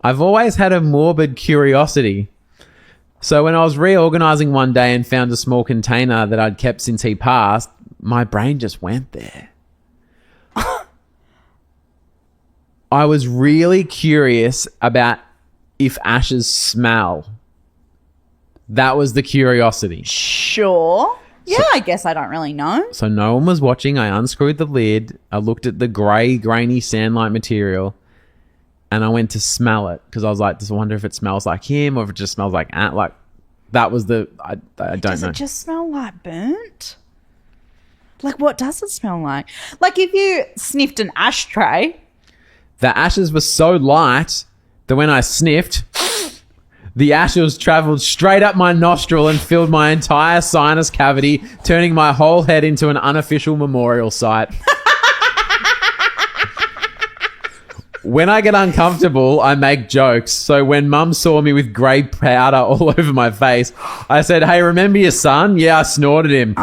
I've always had a morbid curiosity. So when I was reorganizing one day and found a small container that I'd kept since he passed, my brain just went there. I was really curious about if ashes smell. That was the curiosity. Sure. Yeah, I guess I don't really know. So no one was watching. I unscrewed the lid. I looked at the grey, grainy sand-like material, and I went to smell it because I was like, "Does I wonder if it smells like him or if it just smells like ant?" Like that was the I don't know. Does it just smell like burnt? Like what does it smell like? Like if you sniffed an ashtray. The ashes were so light that when I sniffed, the ashes travelled straight up my nostril and filled my entire sinus cavity, turning my whole head into an unofficial memorial site. When I get uncomfortable, I make jokes. So when Mum saw me with grey powder all over my face, I said, "Hey, remember your son? Yeah, I snorted him.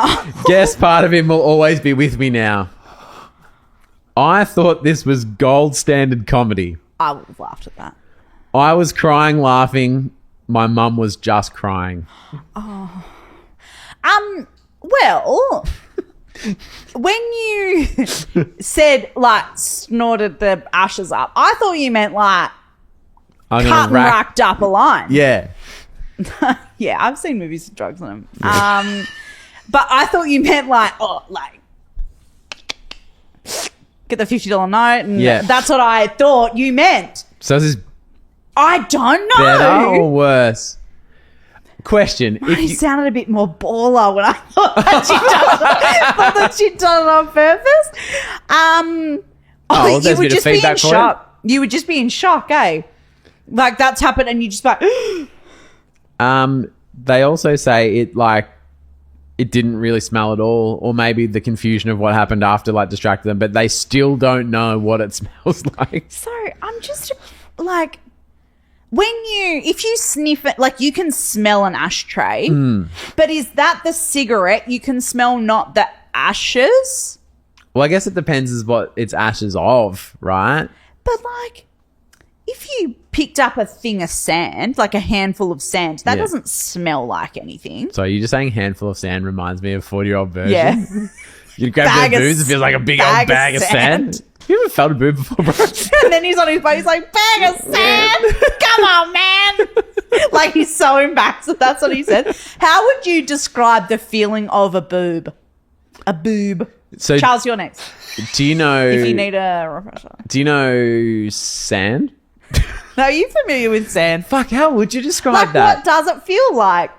Guess part of him will always be with me now." I thought this was gold standard comedy. I would have laughed at that. I was crying, laughing. My mum was just crying. Well, when you said like snorted the ashes up, I thought you meant like cut and racked up a line. Yeah. Yeah, I've seen movies with drugs in them. Yeah. But I thought you meant like get the $50 note, and that's what I thought you meant. So is this I don't know. better or worse? Question. He sounded a bit more baller when I thought that she'd done it on purpose. You would just be in shock. You would just be in shock, eh? Like that's happened and you just like... They also say it didn't really smell at all, or maybe the confusion of what happened after distracted them, but they still don't know what it smells like. So I'm just like, if you sniff it, like you can smell an ashtray, but is that the cigarette you can smell, not the ashes? Well, I guess it depends as what it's ashes of, right? But if you picked up a thing of sand, like a handful of sand, that doesn't smell like anything. So you're just saying handful of sand reminds me of 40-year-old version? Yeah. You grab their boobs, it feels like a big old bag of sand. You ever felt a boob before, bro? And then he's on his boat, he's like, bag of sand? Come on, man. Like he's so embarrassed that that's what he said. How would you describe the feeling of a boob? A boob. So Charles, you're next. Do you know... If you need a refresher. Do you know sand? No, are you familiar with sand? Fuck, how would you describe that? What does it feel like?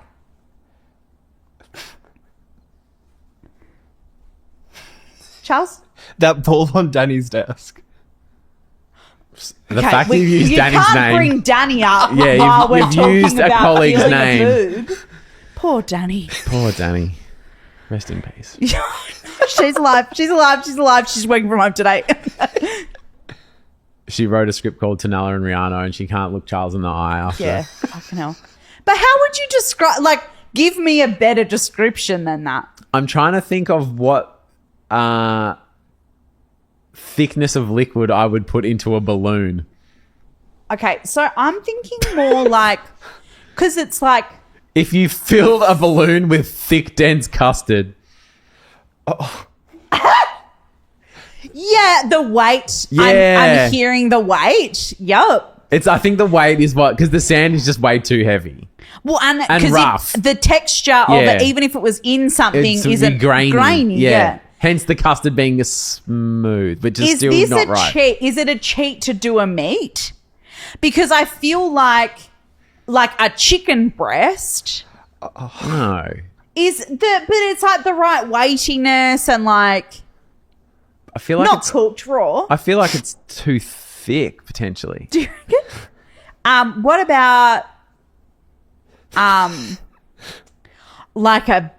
Charles? That ball on Danny's desk. The fact you've used Danny's name. You can't bring Danny up while we're talking used a about colleague's feeling name. a boob. Poor Danny. Poor Danny. Rest in peace. She's alive. She's alive. She's alive. She's working from home today. She wrote a script called Toni and Ryan, and she can't look Charles in the eye after. Yeah, fucking hell. But how would you describe, give me a better description than that? I'm trying to think of what thickness of liquid I would put into a balloon. Okay, so I'm thinking more because it's like... If you filled a balloon with thick, dense custard. Oh. Yeah, the weight. Yeah. I'm hearing the weight. Yup. I think the weight is because the sand is just way too heavy. Well, and rough. The texture of it, even if it was in something, isn't grainy. Yeah. Hence the custard being smooth, which is still not right. Is it a cheat to do a meat? Because I feel like a chicken breast. No. But it's like the right weightiness and I feel like not cooked raw. I feel like it's too thick potentially. Do you reckon? What about a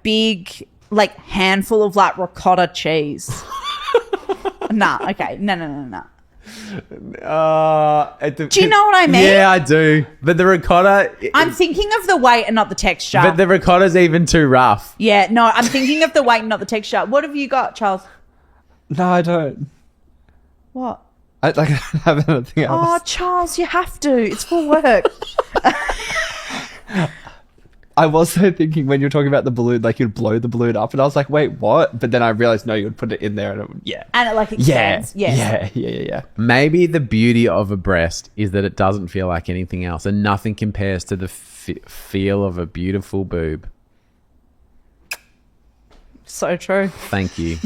big handful of ricotta cheese? Nah, okay. No. Do you know what I mean? Yeah, I do. But the ricotta... I'm thinking of the weight and not the texture. But the ricotta's even too rough. Yeah, no, I'm thinking of the weight and not the texture. What have you got, Charles? No, I don't. What? I don't have anything else. Oh, Charles, you have to. It's for work. I was so thinking when you were talking about the balloon, like you'd blow the balloon up, and I was like, wait, what? But then I realized, no, you would put it in there, and it would, yeah. And it like Yeah, expands. Yes. yeah. Maybe the beauty of a breast is that it doesn't feel like anything else, and nothing compares to the feel of a beautiful boob. So true. Thank you.